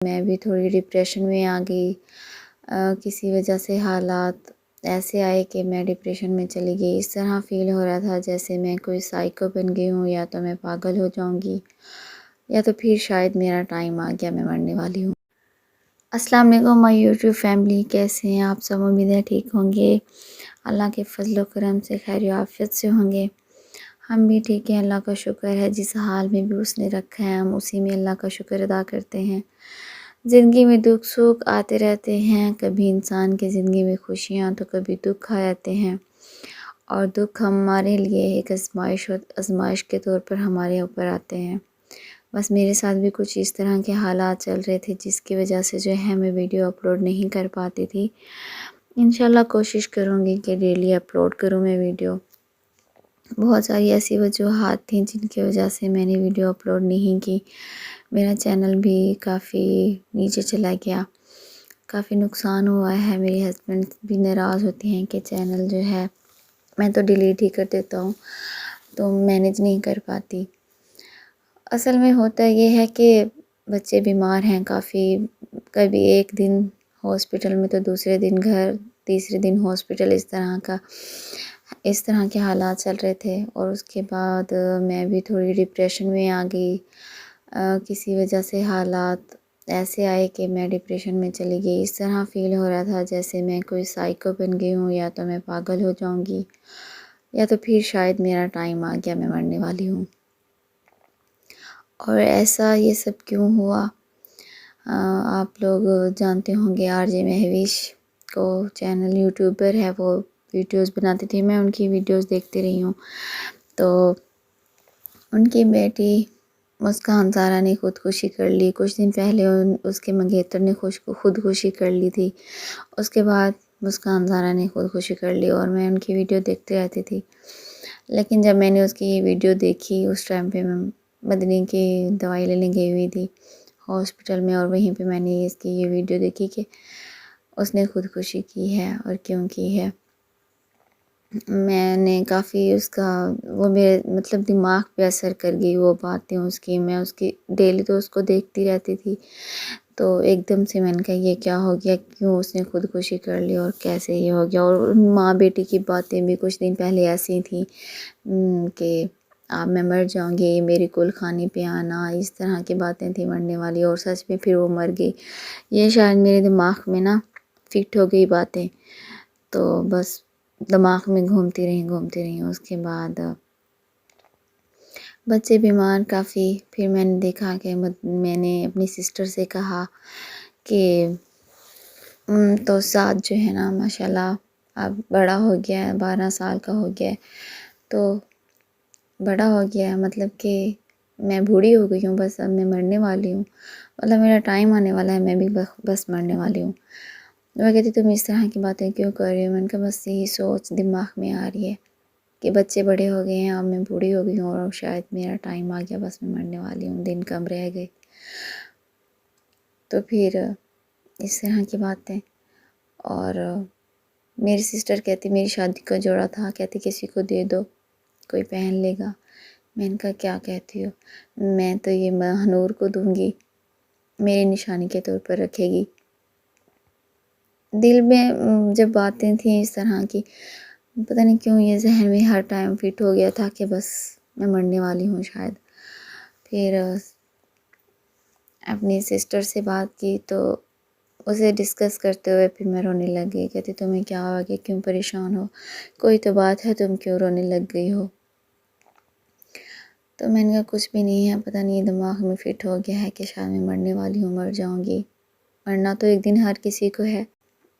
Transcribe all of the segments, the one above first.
میں بھی تھوڑی ڈپریشن میں آ گئی۔ کسی وجہ سے حالات ایسے آئے کہ میں ڈپریشن میں چلی گئی۔ اس طرح فیل ہو رہا تھا جیسے میں کوئی سائیکو بن گئی ہوں، یا تو میں پاگل ہو جاؤں گی، یا تو پھر شاید میرا ٹائم آ گیا، میں مرنے والی ہوں۔ السلام علیکم مائی یوٹیوب فیملی، کیسے ہیں آپ سب؟ امید ہے ٹھیک ہوں گے، اللہ کے فضل و کرم سے خیر و عافیت سے ہوں گے۔ ہم بھی ٹھیک ہیں، اللہ کا شکر ہے۔ جس حال میں بھی اس نے رکھا ہے ہم اسی میں اللہ کا شکر ادا کرتے ہیں۔ زندگی میں دکھ سکھ آتے رہتے ہیں، کبھی انسان کی زندگی میں خوشیاں تو کبھی دکھ آ جاتے ہیں، اور دکھ ہمارے لیے ایک آزمائش کے طور پر ہمارے اوپر آتے ہیں۔ بس میرے ساتھ بھی کچھ اس طرح کے حالات چل رہے تھے جس کی وجہ سے جو ہے میں ویڈیو اپلوڈ نہیں کر پاتی تھی۔ انشاءاللہ کوشش کروں گی کہ ڈیلی اپلوڈ کروں میں ویڈیو۔ بہت ساری ایسی وجوہات تھیں جن کی وجہ سے میں نے ویڈیو اپلوڈ نہیں کی۔ میرا چینل بھی کافی نیچے چلا گیا، کافی نقصان ہوا ہے۔ میرے ہسبینڈ بھی ناراض ہوتے ہیں کہ چینل جو ہے میں تو ڈیلیٹ ہی کر دیتا ہوں، تو مینیج نہیں کر پاتی۔ اصل میں ہوتا یہ ہے کہ بچے بیمار ہیں کافی، کبھی ایک دن ہاسپٹل میں تو دوسرے دن گھر، تیسرے دن ہاسپٹل، اس طرح کے حالات چل رہے تھے۔ اور اس کے بعد میں بھی تھوڑی ڈپریشن میں آ گئی۔ کسی وجہ سے حالات ایسے آئے کہ میں ڈپریشن میں چلی گئی۔ اس طرح فیل ہو رہا تھا جیسے میں کوئی سائیکو بن گئی ہوں، یا تو میں پاگل ہو جاؤں گی، یا تو پھر شاید میرا ٹائم آ گیا، میں مرنے والی ہوں۔ اور ایسا یہ سب کیوں ہوا؟ آپ لوگ جانتے ہوں گے آر جے مہوش کو، چینل یوٹیوبر ہے، وہ ویڈیوز بناتی تھی، میں ان کی ویڈیوز دیکھتی رہی ہوں۔ تو ان کی بیٹی مسکان زارا نے خودکشی کر لی کچھ دن پہلے، اس کے منگیتر نے خودکشی کر لی تھی۔ اس کے بعد مسکان زارا نے خودکشی کر لی، اور میں ان کی ویڈیو دیکھتے رہتی تھی۔ لیکن جب میں نے اس کی یہ ویڈیو دیکھی، اس ٹائم پہ میں مدنی کی دوائی لینے گئی ہوئی تھی ہاسپٹل میں، اور وہیں پہ میں نے اس کی یہ ویڈیو دیکھی کہ اس نے خودکشی کی ہے اور کیوں کی ہے۔ میں نے کافی اس کا وہ میرے مطلب دماغ پہ اثر کر گئی وہ باتیں اس کی۔ میں اس کی ڈیلی تو اس کو دیکھتی رہتی تھی، تو ایک دم سے میں نے کہا یہ کیا ہو گیا، کیوں اس نے خودکشی کر لی اور کیسے یہ ہو گیا۔ اور ماں بیٹی کی باتیں بھی کچھ دن پہلے ایسی تھیں کہ اب میں مر جاؤں گی، میری کل خانے پہ آنا، اس طرح کی باتیں تھیں مرنے والی، اور سچ میں پھر وہ مر گئی۔ یہ شاید میرے دماغ میں نا فٹ ہو گئی باتیں، تو بس دماغ میں گھومتی رہی۔ اس کے بعد بچے بیمار کافی، پھر میں نے دیکھا کہ میں نے اپنی سسٹر سے کہا کہ تو ساتھ جو ہے نا ماشاءاللہ اب بڑا ہو گیا ہے، 12 سال کا ہو گیا ہے، تو بڑا ہو گیا ہے، مطلب کہ میں بوڑھی ہو گئی ہوں، بس اب میں مرنے والی ہوں، مطلب میرا ٹائم آنے والا ہے، میں بھی بس مرنے والی ہوں۔ وہ کہتی تم اس طرح کی باتیں کیوں کر رہی ہو؟ میں نے کہا بس یہی سوچ دماغ میں آ رہی ہے کہ بچے بڑے ہو گئے ہیں، اب میں بوڑھی ہو گئی ہوں، اور شاید میرا ٹائم آ گیا، بس میں مرنے والی ہوں، دن کم رہ گئے۔ تو پھر اس طرح کی باتیں، اور میری سسٹر کہتی میری شادی کا جوڑا تھا، کہتی کسی کو دے دو، کوئی پہن لے گا۔ میں نے کہا کیا کہتی ہو؟ میں تو یہ مہنور کو دوں گی، میری نشانی کے طور پر رکھے گی۔ دل میں جب باتیں تھیں اس طرح کی، پتہ نہیں کیوں یہ ذہن میں ہر ٹائم فٹ ہو گیا تھا کہ بس میں مرنے والی ہوں شاید۔ پھر اپنی سسٹر سے بات کی تو اسے ڈسکس کرتے ہوئے پھر میں رونے لگ گئی۔ کہتی تمہیں کیا ہوا کہ کیوں پریشان ہو، کوئی تو بات ہے تم کیوں رونے لگ گئی ہو؟ تو میں نے کہا کچھ بھی نہیں ہے، پتہ نہیں دماغ میں فٹ ہو گیا ہے کہ شاید میں مرنے والی ہوں، مر جاؤں گی، مرنا تو ایک دن ہر کسی کو ہے۔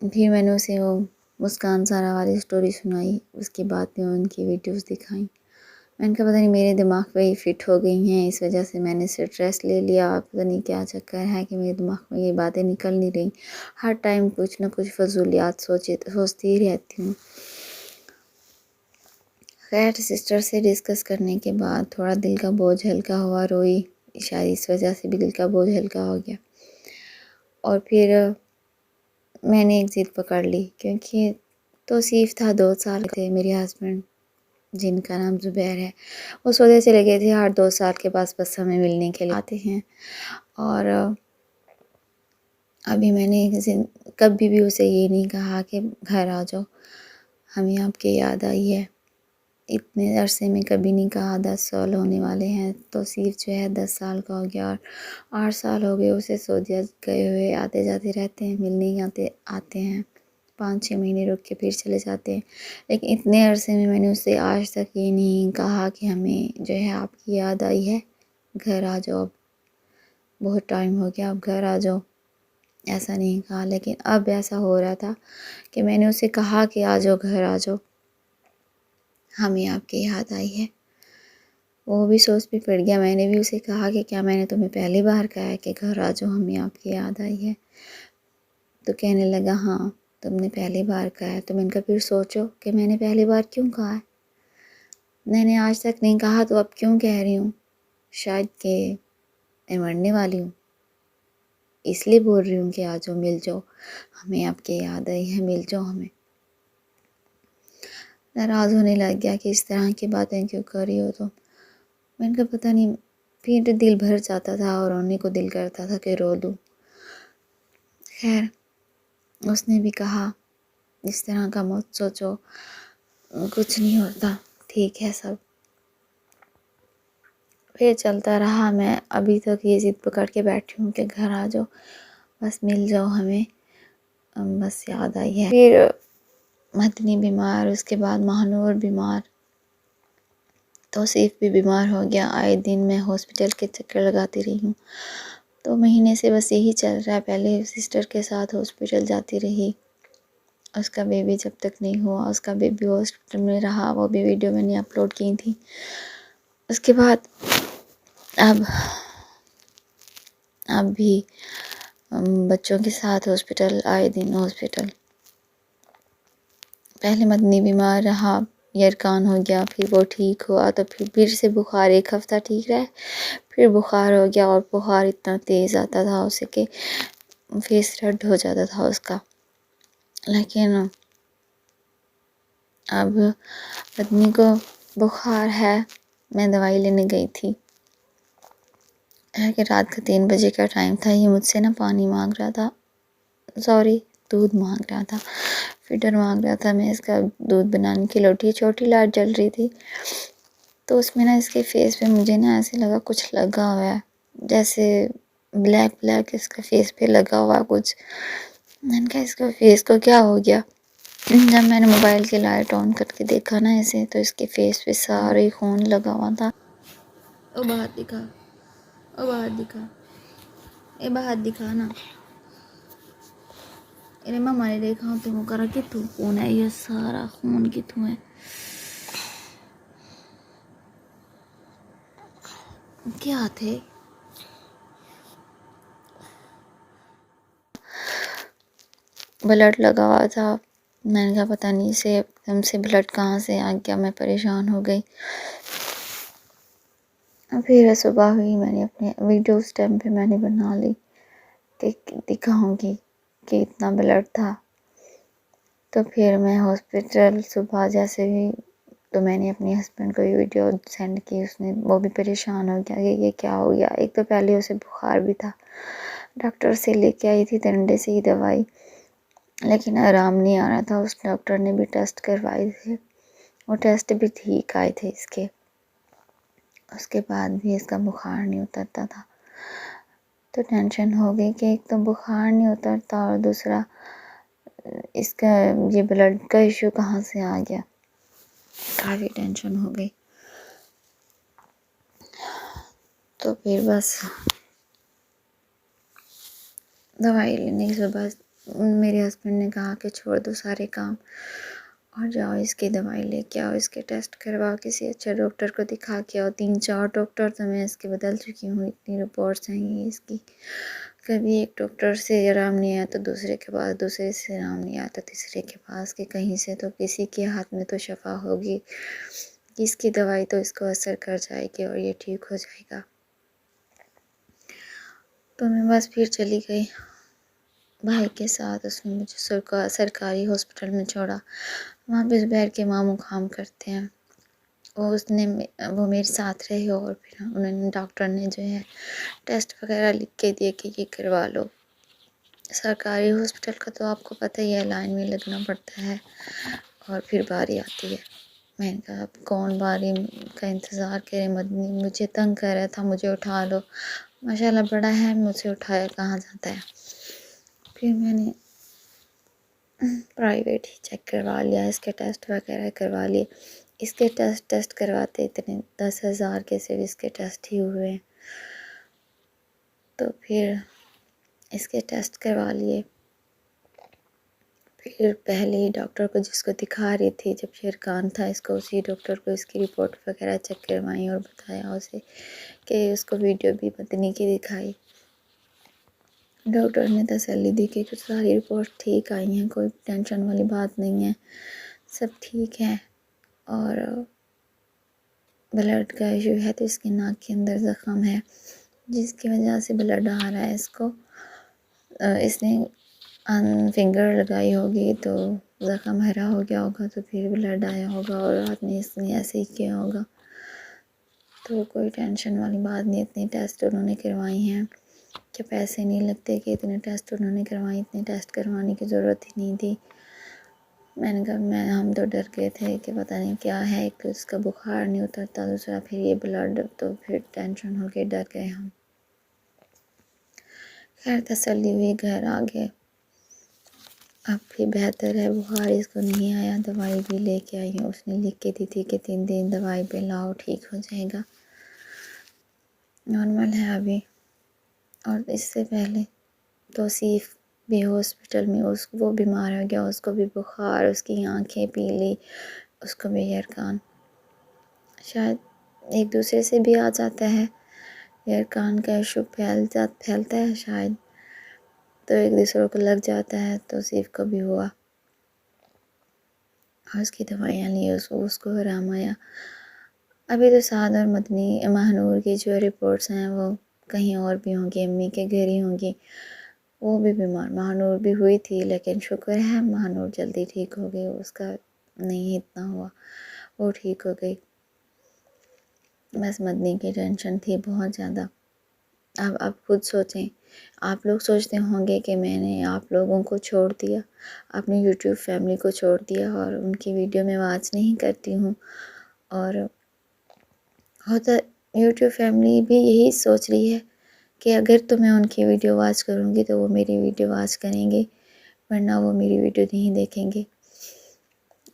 پھر میں نے اسے وہ مسکان زارا والی سٹوری سنائی، اس کے بعد میں ان کی ویڈیوز دکھائیں۔ میں نے کہا پتہ نہیں میرے دماغ پہ ہی فٹ ہو گئی ہیں، اس وجہ سے میں نے اسٹریس لے لیا، پتہ نہیں کیا چکر ہے کہ میرے دماغ میں یہ باتیں نکل نہیں رہی، ہر ٹائم کچھ نہ کچھ فضولیات سوچتی ہی رہتی ہوں۔ خیر سسٹر سے ڈسکس کرنے کے بعد تھوڑا دل کا بوجھ ہلکا ہوا، روئی، شاید اس وجہ سے بھی دل کا بوجھ ہلکا ہو گیا۔ اور پھر میں نے ایک ضد پکڑ لی، کیونکہ توصیف تھا 2 سال تھے میرے ہسبینڈ جن کا نام زبیر ہے، وہ سعودیہ چلے گئے تھے، ہر 2 سال کے بعد بس ہمیں ملنے کے لیے آتے ہیں۔ اور ابھی میں نے کبھی بھی اسے یہ نہیں کہا کہ گھر آ جاؤ، ہمیں آپ کی یاد آئی ہے۔ اتنے عرصے میں کبھی نہیں کہا، 10 سال ہونے والے ہیں، توصیف جو ہے 10 سال کا ہو گیا، اور 8 سال ہو گئے اسے سعودیہ گئے ہوئے، آتے جاتے رہتے ہیں، ملنے ہی آتے ہیں، 5-6 مہینے رک کے پھر چلے جاتے ہیں۔ لیکن اتنے عرصے میں نے اسے آج تک یہ نہیں کہا کہ ہمیں جو ہے آپ کی یاد آئی ہے، گھر آ جاؤ، اب بہت ٹائم ہو گیا، اب گھر آ جاؤ، ایسا نہیں کہا۔ لیکن اب ایسا ہو رہا تھا کہ میں نے اسے کہا کہ آ جاؤ، گھر آ جاؤ، ہمیں آپ کی یاد آئی ہے۔ وہ بھی سوچ بھی پڑ گیا، میں نے بھی اسے کہا کہ کیا میں نے تمہیں پہلی بار کہا ہے کہ گھر آ جاؤ، ہمیں آپ کی یاد آئی ہے؟ تو کہنے لگا ہاں تم نے پہلی بار کہا ہے۔ تو میں نے کہا پھر سوچو کہ میں نے پہلی بار کیوں کہا ہے، میں نے آج تک نہیں کہا تو اب کیوں کہہ رہی ہوں؟ شاید کہ میں مرنے والی ہوں، اس لیے بول رہی ہوں کہ آ جاؤ، مل جاؤ، ہمیں آپ کی یاد آئی ہے، مل جاؤ ہمیں۔ ناراض ہونے لگ گیا کہ اس طرح کی باتیں کیوں کر رہی ہو تم۔ میں نے کہا پتہ نہیں، پھر دل بھر جاتا تھا اور رونے کو دل کرتا تھا کہ رو دوں۔ خیر اس نے بھی کہا اس طرح کا مت سوچو، کچھ نہیں ہوتا، ٹھیک ہے سب۔ پھر چلتا رہا، میں ابھی تک یہ ضد پکڑ کے بیٹھی ہوں کہ گھر آ جاؤ، بس مل جاؤ ہمیں، بس یاد آئی ہے۔ پھر مدنی بیمار، اس کے بعد مہنور بیمار، توصیف بھی بیمار ہو گیا۔ آئے دن میں ہاسپٹل کے چکر لگاتی رہی ہوں، 2 مہینے سے بس یہی چل رہا ہے۔ پہلے سسٹر کے ساتھ ہاسپٹل جاتی رہی، اس کا بیبی جب تک نہیں ہوا، اس کا بیبی ہاسپٹل میں رہا، وہ بھی ویڈیو میں نے اپلوڈ کی تھی۔ اس کے بعد اب بھی بچوں کے ساتھ ہاسپٹل، آئے دن ہاسپٹل۔ پہلے مدنی بیمار رہا، یرکان ہو گیا، پھر وہ ٹھیک ہوا تو پھر سے بخار، 1 ہفتہ ٹھیک رہا، پھر بخار ہو گیا، اور بخار اتنا تیز آتا تھا اسے کہ فیس ریڈ ہو جاتا تھا اس کا۔ لیکن اب مدنی کو بخار ہے، میں دوائی لینے گئی تھی کہ رات کا 3 بجے کا ٹائم تھا، یہ مجھ سے نا پانی مانگ رہا تھا، دودھ مانگ رہا تھا، فیڈر مانگ رہا تھا۔ میں اس کا دودھ بنانے کی لوٹی، چھوٹی لائٹ جل رہی تھی، تو اس میں نا اس کے فیس پہ مجھے نا ایسے لگا کچھ لگا ہوا ہے، جیسے بلیک اس کا فیس پہ لگا ہوا کچھ۔ میں نے کہا اس کا فیس کو کیا ہو گیا؟ جب میں نے موبائل کی لائٹ آن کر کے دیکھا نا اسے، تو اس کے فیس پہ سارے خون لگا ہوا تھا۔ او باہر دکھا، او باہر دکھا، اے باہر دکھا نا، ارے ماما نے دیکھا تو وہ کرا کتوں خون ہے، یہ سارا خون کتوں ہے؟ کیا تھے؟ بلڈ لگا ہوا تھا۔ میں نے کہا پتہ نہیں اسے ہم سے بلڈ کہاں سے آ گیا، میں پریشان ہو گئی۔ پھر صبح ہوئی، میں نے اپنے ویڈیو اس ٹائم پہ میں نے بنا لی کہ دکھاؤں گی کہ اتنا بلڈ تھا۔ تو پھر میں ہاسپٹل صبح جیسے بھی، تو میں نے اپنے ہسبینڈ کو یہ ویڈیو سینڈ کی، وہ بھی پریشان ہو گیا کہ یہ کیا ہو گیا۔ ایک تو پہلے اسے بخار بھی تھا، ڈاکٹر سے لے کے آئی تھی ڈنڈے سے ہی دوائی، لیکن آرام نہیں آ رہا تھا۔ اس ڈاکٹر نے بھی ٹیسٹ کروائے تھے، وہ ٹیسٹ بھی ٹھیک آئے تھے اس کے، اس کے بعد بھی اس کا بخار نہیں اترتا تھا۔ تو ٹینشن ہو گئی کہ ایک تو بخار نہیں اترتا، اور دوسرا اس کا یہ بلڈ کا ایشو کہاں سے آ گیا، کافی ٹینشن ہو گئی۔ تو پھر بس دوائی لینے کے بعد میرے ہسبینڈ نے کہا کہ چھوڑ دو سارے کام اور جاؤ اس کی دوائی لے کے آؤ، اس کے ٹیسٹ کرواؤ، کسی اچھے ڈاکٹر کو دکھا کے آؤ۔ 3-4 ڈاکٹر تو میں اس کے بدل چکی ہوں، اتنی رپورٹس ہیں یہ اس کی، کبھی ایک ڈاکٹر سے آرام نہیں آیا تو دوسرے کے پاس، دوسرے سے آرام نہیں آیا تو تیسرے کے پاس، کہ کہیں سے تو کسی کے ہاتھ میں تو شفا ہوگی، اس کی دوائی تو اس کو اثر کر جائے گی اور یہ ٹھیک ہو جائے گا۔ تو میں بس پھر چلی گئی بھائی کے ساتھ، اس نے مجھے سرکاری ہاسپٹل میں چھوڑا، وہاں پہ زبیر کے ماموں کام کرتے ہیں، وہ میرے ساتھ رہے، اور پھر انہوں نے ڈاکٹر نے جو ہے ٹیسٹ وغیرہ لکھ کے دیے کہ یہ کروا لو، سرکاری ہاسپٹل کا تو آپ کو پتہ ہی ہے، لائن میں لگنا پڑتا ہے اور پھر باری آتی ہے۔ میں نے کہا اب کون باری کا انتظار کرے، مدنی مجھے تنگ کر رہا تھا، مجھے اٹھا لو، ماشاءاللہ بڑا ہے، مجھ سے اٹھایا کہاں جاتا ہے۔ پھر میں نے پرائیویٹ ہی چیک کروا لیا، اس کے ٹیسٹ وغیرہ کروا لیے۔ اس کے ٹیسٹ کرواتے اتنے 10,000 کے صرف اس کے ٹیسٹ ہی ہوئے ہیں۔ تو پھر اس کے ٹیسٹ کروا لیے۔ پھر پہلے ہی ڈاکٹر کو جس کو دکھا رہی تھی، جب شیرخان تھا اس کو، اسی ڈاکٹر کو اس کی رپورٹ وغیرہ چیک کروائیں اور بتایا اسے کہ اس کو ویڈیو بھی مدنی کی دکھائی۔ ڈاکٹر نے تسلی دی کہ ساری رپورٹ ٹھیک آئی ہیں، کوئی ٹینشن والی بات نہیں ہے، سب ٹھیک ہے۔ اور بلڈ کا ایشو ہے تو اس کی ناک کے اندر زخم ہے، جس کی وجہ سے بلڈ آ رہا ہے اس کو۔ اس نے فنگر لگائی ہوگی تو زخم ہرا ہو گیا ہوگا، تو پھر بلڈ آیا ہوگا، اور رات میں اس نے ایسے ہی کیا ہوگا۔ تو کوئی ٹینشن والی بات نہیں، اتنے ٹیسٹ انہوں نے کروائی ہیں کہ پیسے نہیں لگتے کہ اتنے ٹیسٹ انہوں نے کروائی، اتنے ٹیسٹ کروانے کی ضرورت ہی نہیں تھی۔ میں نے کہا ہم تو ڈر گئے تھے کہ پتہ نہیں کیا ہے، ایک تو اس کا بخار نہیں اترتا، دوسرا پھر یہ بلڈ، تو پھر ٹینشن ہو کے ڈر گئے ہم۔ خیر تسلی ہوئی، گھر آ گئے، اب بھی بہتر ہے، بخار اس کو نہیں آیا۔ دوائی بھی لے کے آئی ہوں، اس نے لکھ کے دی تھی کہ 3 دن دوائی پہ لاؤ، ٹھیک ہو جائے گا، نارمل ہے ابھی۔ اور اس سے پہلے توصیف بھی ہاسپٹل میں وہ بیمار ہو گیا، اس کو بھی بخار، اس کی آنکھیں پیلی، اس کو بھی یرکان، شاید ایک دوسرے سے بھی آ جاتا ہے، یرکان کا ایشو پھیلتا ہے شاید، تو ایک دوسرے کو لگ جاتا ہے، توصیف کو بھی ہوا اور اس کی دوائیاں لی، اس کو آرام آیا۔ ابھی تو سعد اور مدنی مہنور کی جو رپورٹس ہیں وہ کہیں اور بھی ہوں گی، امی کے گھر ہی ہوں گی، وہ بھی بیمار، مہنور بھی ہوئی تھی، لیکن شکر ہے مہنور جلدی ٹھیک ہو گئی، اس کا نہیں اتنا ہوا، وہ ٹھیک ہو گئی۔ بس مدنی کی ٹینشن تھی بہت زیادہ۔ اب آپ خود سوچیں، آپ لوگ سوچتے ہوں گے کہ میں نے آپ لوگوں کو چھوڑ دیا، اپنی یوٹیوب فیملی کو چھوڑ دیا اور ان کی ویڈیو میں واچ نہیں کرتی ہوں، اور ہوتا یوٹیوب فیملی بھی یہی سوچ رہی ہے کہ اگر تو میں ان کی ویڈیو واچ کروں گی تو وہ میری ویڈیو واچ کریں گے، ورنہ وہ میری ویڈیو نہیں دیکھیں گے۔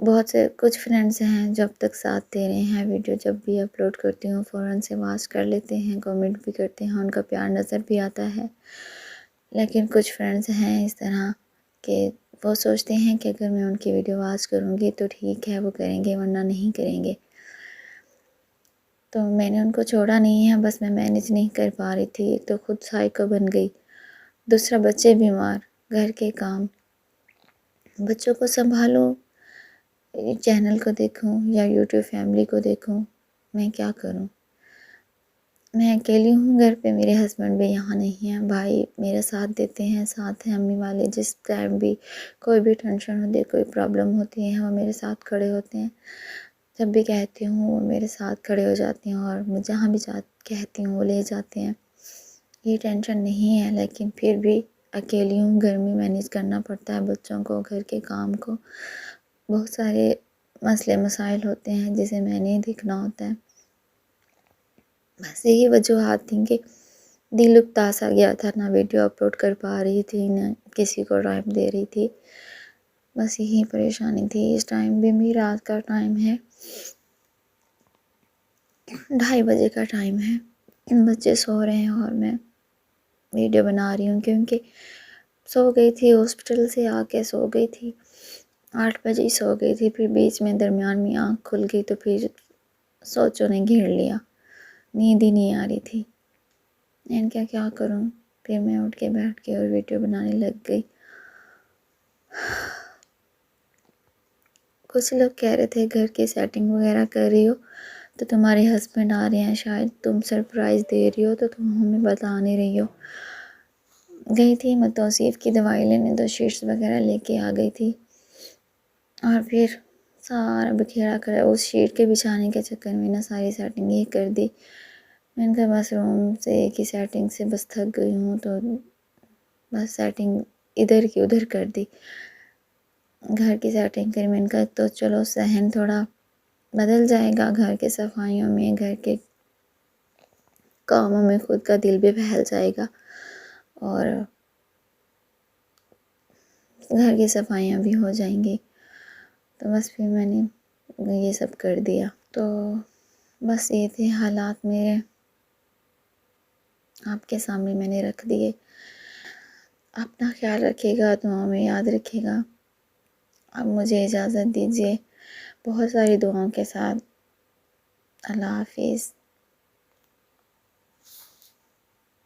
بہت سے کچھ فرینڈس ہیں جو اب تک ساتھ دے رہے ہیں، ویڈیو جب بھی اپلوڈ کرتی ہوں فوراً سے واچ کر لیتے ہیں، کمنٹ بھی کرتے ہیں، ان کا پیار نظر بھی آتا ہے۔ لیکن کچھ فرینڈس ہیں اس طرح کہ وہ سوچتے ہیں کہ اگر میں ان کی ویڈیو واچ کروں گی تو ٹھیک ہے وہ کریں گے، ورنہ نہیں کریں گے۔ تو میں نے ان کو چھوڑا نہیں ہے، بس میں مینیج نہیں کر پا رہی تھی، ایک تو خود سائیکو بن گئی، دوسرا بچے بیمار، گھر کے کام، بچوں کو سنبھالو، چینل کو دیکھوں یا یوٹیوب فیملی کو دیکھوں، میں کیا کروں؟ میں اکیلی ہوں گھر پہ، میرے ہسبینڈ بھی یہاں نہیں ہیں، بھائی میرا ساتھ دیتے ہیں، ساتھ ہیں امی والے، جس ٹائم بھی کوئی بھی ٹینشن ہوتی ہے، کوئی پرابلم ہوتی ہے وہ میرے ساتھ کھڑے ہوتے ہیں، جب بھی کہتی ہوں وہ میرے ساتھ کھڑے ہو جاتے ہیں، اور میں جہاں بھی کہتی ہوں وہ لے جاتے ہیں۔ یہ ٹینشن نہیں ہے، لیکن پھر بھی اکیلی ہوں، گھر میں مینیج کرنا پڑتا ہے، بچوں کو، گھر کے کام کو، بہت سارے مسئلے مسائل ہوتے ہیں جسے میں نے دیکھنا ہوتا ہے۔ بس یہی وجوہات تھیں کہ دل اکتاس آ گیا تھا، نہ ویڈیو اپلوڈ کر پا رہی تھی، نہ کسی کو ٹائم دے رہی تھی، بس یہی پریشانی تھی۔ اس ٹائم بھی میری رات کا ٹائم ہے، 2:30 بجے کا ٹائم ہے، بچے سو رہے ہیں اور میں ویڈیو بنا رہی ہوں، کیونکہ سو گئی تھی، ہاسپٹل سے آ کے سو گئی تھی، 8 بجے ہی سو گئی تھی، پھر بیچ میں درمیان میں آنکھ کھل گئی تو پھر سوچوں نے گھیر لیا، نیند ہی نہیں آ رہی تھی۔ میں نے کیا کروں، پھر میں اٹھ کے بیٹھ کے اور ویڈیو بنانے لگ گئی۔ کچھ لوگ کہہ رہے تھے گھر کی سیٹنگ وغیرہ کر رہی ہو تو تمہارے ہسبینڈ آ رہے ہیں، شاید تم سرپرائز دے رہی ہو تو تم ہمیں بتا نہیں رہی ہو۔ گئی تھی میں توصیف کی دوائی لینے، تو شیٹس وغیرہ لے کے آ گئی تھی، اور پھر سارا بکھیرا کر اس شیٹ کے بچھانے کے چکر میں نا ساری سیٹنگ ہی کر دی۔ میں نے کہا بس روم سے ایک ہی سیٹنگ سے بس تھک گئی ہوں، تو بس سیٹنگ ادھر کی ادھر کر دی. گھر کی سیٹنگ کری، میں نے کہا تو چلو صحن تھوڑا بدل جائے گا، گھر کے صفائیوں میں، گھر کے کاموں میں خود کا دل بھی بہل جائے گا اور گھر کی صفائیاں بھی ہو جائیں گی. تو بس پھر میں نے یہ سب کر دیا. تو بس یہ تھے حالات میرے، آپ کے سامنے میں نے رکھ دیے. اپنا خیال رکھیے گا، دعاؤں میں یاد رکھیے گا. اب مجھے اجازت دیجیے، بہت ساری دعاؤں کے ساتھ. اللہ حافظ.